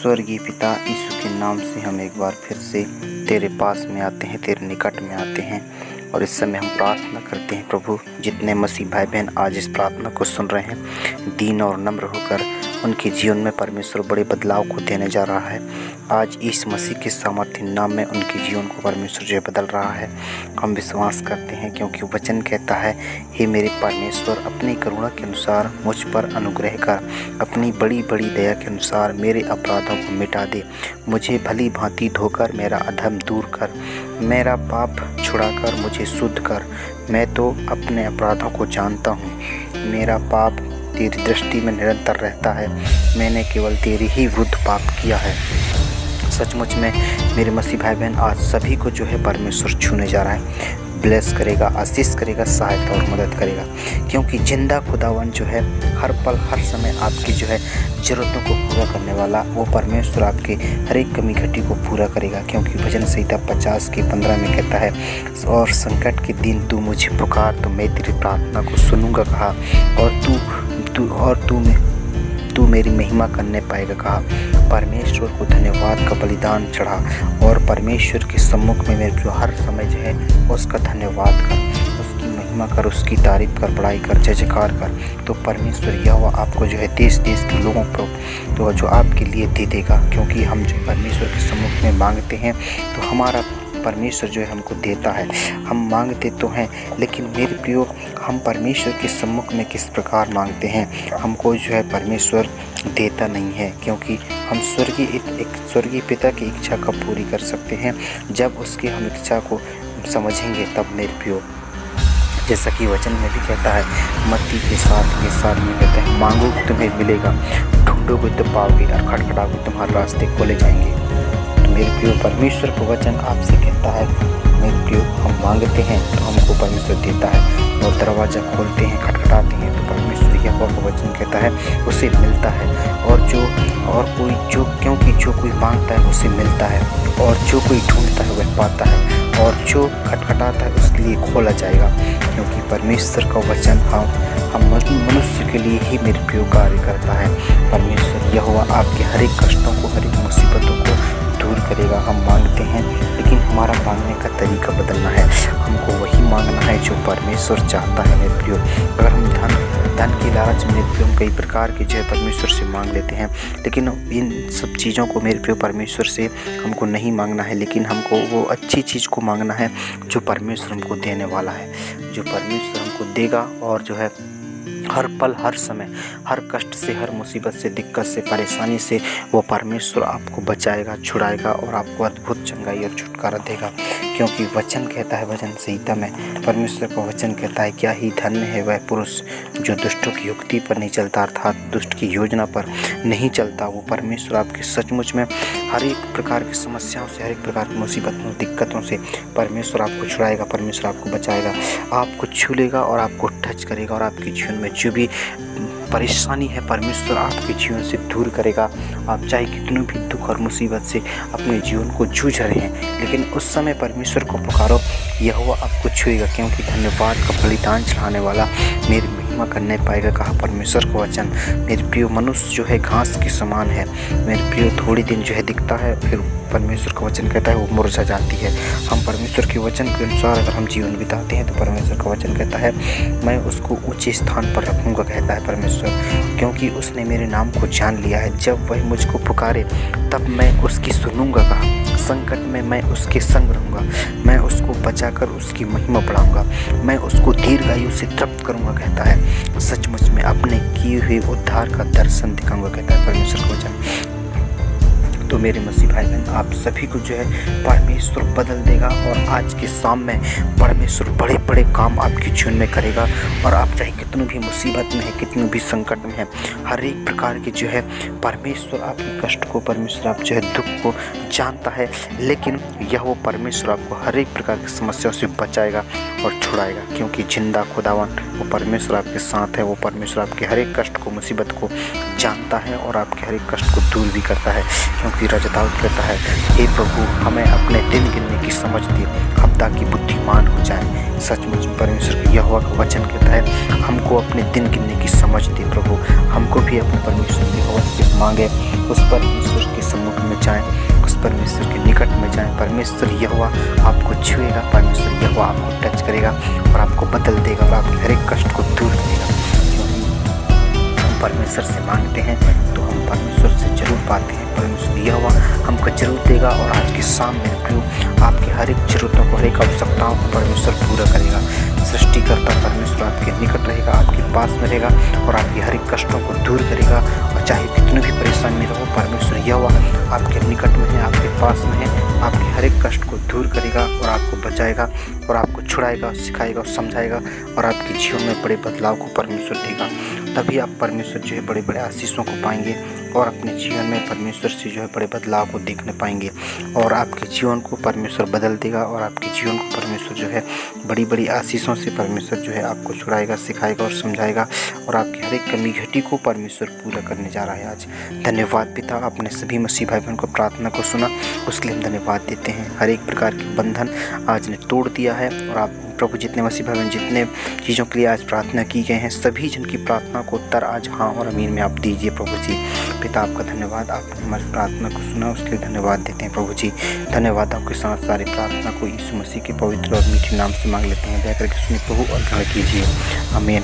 स्वर्गीय पिता, यीशु के नाम से हम एक बार फिर से तेरे पास में आते हैं, तेरे निकट में आते हैं और इस समय हम प्रार्थना करते हैं। प्रभु, जितने मसीह भाई बहन आज इस प्रार्थना को सुन रहे हैं, दीन और नम्र होकर उनके जीवन में परमेश्वर बड़े बदलाव को देने जा रहा है। आज इस मसीह के सामर्थ्य नाम में उनके जीवन को परमेश्वर जो बदल रहा है, हम विश्वास करते हैं, क्योंकि वचन कहता है, हे मेरे परमेश्वर, अपनी करुणा के अनुसार मुझ पर अनुग्रह कर, अपनी बड़ी बड़ी दया के अनुसार मेरे अपराधों को मिटा दे, मुझे भली भांति धोकर मेरा अधर्म दूर कर, मेरा पाप छुड़ाकर मुझे शुद्ध कर। मैं तो अपने अपराधों को जानता हूँ, मेरा पाप तेरी दृष्टि में निरंतर रहता है, मैंने केवल तेरी ही विरुद्ध पाप किया है। सचमुच में मेरे मसीह भाई बहन आज सभी को जो है परमेश्वर छूने जा रहा है, ब्लेस करेगा, आशीष करेगा, सहायता और मदद करेगा, क्योंकि जिंदा खुदावन जो है हर पल हर समय आपकी जो है ज़रूरतों को पूरा करने वाला वो परमेश्वर आपके हर एक कमी घटी को पूरा करेगा। क्योंकि भजन संहिता 50:15 में कहता है, और संकट के दिन तू मुझे पुकार तो मैं तेरी प्रार्थना को सुनूंगा कहा, और तू मेरी महिमा करने पाएगा कहा। परमेश्वर को धन्यवाद का बलिदान चढ़ा और परमेश्वर के सम्मुख में मेरे प्रिय हर समय जो है उसका धन्यवाद कर, उसकी महिमा कर, उसकी तारीफ कर, बड़ाई कर, जय जयकार कर। तो परमेश्वर यहोवा आपको जो है देश देश के लोगों को तो जो आपके लिए दे देगा, क्योंकि हम जो परमेश्वर के सम्मुख में मांगते हैं तो हमारा परमेश्वर जो है हमको देता है। हम मांगते तो हैं, लेकिन मेरे प्रियो हम परमेश्वर के सम्मुख में किस प्रकार मांगते हैं, हमको जो है परमेश्वर देता नहीं है, क्योंकि हम स्वर्गीय पिता की इच्छा कब पूरी कर सकते हैं, जब उसकी हम इच्छा को समझेंगे तब मेरे प्रियो। जैसा कि वचन में भी कहता है, मत्ती के 7 में कहता है, मांगोगे तुम्हें मिलेगा, ढूंढोगे तो पाओगे और खटखटाओगे तुम्हारे रास्ते खोले जाएंगे। मेरे प्रियो परमेश्वर का वचन आपसे कहता है, मेरे प्रियो हम मांगते हैं तो हमको परमेश्वर देता है, और दरवाज़ा खोलते हैं, खटखटाते हैं तो परमेश्वर यहोवा का वचन कहता है उसे मिलता है। क्योंकि जो कोई मांगता है उसे मिलता है, और जो कोई ढूंढता है वह पाता है, और जो खटखटाता है उसके लिए खोला जाएगा। क्योंकि परमेश्वर का वचन हम मनुष्य के लिए ही मेरे प्रियो कार्य करता है। परमेश्वर यहोवा आपके हर एक कष्टों को, हर एक मुसीबतों को दूर करेगा। हम मांगते हैं, लेकिन हमारा मांगने का तरीका बदलना है, हमको वही मांगना है जो परमेश्वर चाहता है मेरे प्रियो। अगर हम धन की लालच में मेरे प्रियो कई प्रकार के जो है परमेश्वर से मांग लेते हैं, लेकिन इन सब चीज़ों को मेरे प्रियो परमेश्वर से हमको नहीं मांगना है, लेकिन हमको वो अच्छी चीज़ को मांगना है जो परमेश्वर हमको देने वाला है, जो परमेश्वर हमको देगा, और जो है हर पल हर समय हर कष्ट से, हर मुसीबत से, दिक्कत से, परेशानी से वो परमेश्वर आपको बचाएगा, छुड़ाएगा और आपको अद्भुत चंगाई और छुटकारा देगा। क्योंकि वचन कहता है, भजन संहिता में परमेश्वर का वचन कहता है, क्या ही धन्य है वह पुरुष जो दुष्टों की युक्ति पर नहीं चलता, अर्थात दुष्ट की योजना पर नहीं चलता। वो परमेश्वर आपके सचमुच में हर एक प्रकार की समस्याओं से, हर एक प्रकार की मुसीबतों, दिक्कतों से परमेश्वर आपको छुड़ाएगा, परमेश्वर आपको बचाएगा, आपको छू लेगा और आपको टच करेगा, और आपके जीवन में जो भी परेशानी है परमेश्वर आपके जीवन से दूर करेगा। आप चाहे कितनी भी दुख और मुसीबत से अपने जीवन को जूझ रहे हैं, लेकिन उस समय परमेश्वर को पुकारो, यहोवा आपको छुएगा, क्योंकि धन्यवाद का बलिदान चढ़ाने वाला मेरी महिमा करने पाएगा कहा परमेश्वर का वचन। मेरे प्रियो मनुष्य जो है घास के समान है मेरे प्रियो, थोड़ी दिन जो है दिखता है, फिर परमेश्वर का वचन कहता है वो मुरझा जाती है। हम परमेश्वर के वचन के अनुसार अगर हम जीवन बिताते हैं तो परमेश्वर का वचन कहता है, मैं उसको ऊंचे स्थान पर रखूँगा कहता है परमेश्वर, क्योंकि उसने मेरे नाम को जान लिया है। जब वह मुझको पुकारे तब मैं उसकी सुनूंगा कहा, संकट में मैं उसके संग रहूँगा, मैं उसको बचाकर उसकी महिमा बढ़ाऊँगा, मैं उसको दीर्घायु से तृप्त करूँगा कहता है। सचमुच में अपने किए हुए उद्धार का दर्शन दिखाऊंगा कहता है परमेश्वर का वचन। तो मेरे मसीह भाई बहन, आप सभी को जो है परमेश्वर बदल देगा, और आज के शाम में परमेश्वर बड़े बड़े काम आपके जीवन में करेगा। और आप चाहे कितनी भी मुसीबत में है, कितनी भी संकट में है, हर एक प्रकार के जो है परमेश्वर आपके कष्ट को, परमेश्वर आप जो है दुख को जानता है, लेकिन यह वो परमेश्वर आपको हर एक प्रकार की समस्याओं से बचाएगा और छुड़ाएगा। क्योंकि जिंदा खुदावन वो परमेश्वर आपके साथ है, वो परमेश्वर आपके हर एक कष्ट को, मुसीबत को जानता है और आपके हर एक कष्ट को दूर भी करता है। क्योंकि भी राजा दाऊद कहता है, हे प्रभु हमें अपने दिन गिनने की समझ दे, हम ताकि बुद्धिमान हो जाएं। सचमुच परमेश्वर के यहोवा का वचन कहता है, हमको अपने दिन गिनने की समझ दे प्रभु। हमको भी अपने परमेश्वर के यहोवा से मांगे, उस परमेश्वर के सम्मुख में जाएं, उस परमेश्वर के निकट में जाएं। परमेश्वर यहोवा आपको छुएगा, परमेश्वर यहोवा आपको टच करेगा और आपको बदल देगा और आपके हर एक कष्ट को दूर करेगा। परमेश्वर से मांगते हैं तो हम परमेश्वर से जरूर पाते हैं। परमेश्वर यहोवा हमको जरूर देगा और आज के शाम मेरे प्रियो आपकी हर एक जरूरतों को, हर एक आवश्यकताओं को परमेश्वर पूरा करेगा। सृष्टिकर्ता परमेश्वर आपके निकट रहेगा, आपके पास में रहेगा और आपके हर एक कष्टों को दूर करेगा। और चाहे कितनी भी परेशानी में रहो, परमेश्वर यहोवा आपके निकट में है, आपके पास में है, आपके हर एक कष्ट को दूर करेगा और आपको बचाएगा और आपको छुड़ाएगा, सिखाएगा और समझाएगा और आपके जीवन में बड़े बदलाव को परमेश्वर देगा। तभी आप परमेश्वर जो है बड़े बड़े आशीषों को पाएंगे और अपने जीवन में परमेश्वर से जो है बड़े बदलाव को देखने पाएंगे और आपके जीवन को परमेश्वर बदल देगा और आपके जीवन को परमेश्वर जो है बड़ी बड़ी आशीषों से परमेश्वर जो है आपको छुड़ाएगा, सिखाएगा और समझाएगा और आपकी हर एक कमी घटी को परमेश्वर पूरा करने जा रहा है आज। धन्यवाद पिता, आपने सभी मसीह भाई बहन को प्रार्थना को सुना, उसके लिए हम धन्यवाद देते हैं। हर एक प्रकार के बंधन आज ने तोड़ दिया है और आप प्रभु जितने मसीह भाई बहन जितने चीज़ों के लिए आज प्रार्थना की गए हैं, सभी जन की प्रार्थना को उत्तर आज हाँ और अमीन में आप दीजिए प्रभु जी। पिता आपका धन्यवाद, आपने हमारी प्रार्थना को सुना, उसके लिए धन्यवाद देते हैं प्रभु जी। धन्यवाद आपके साथ सारी प्रार्थना को यीशु मसीह के पवित्र और मीठे नाम से मांग लेते हैं। दया करके सुनिए प्रभु और ग्रहण कीजिए, आमीन।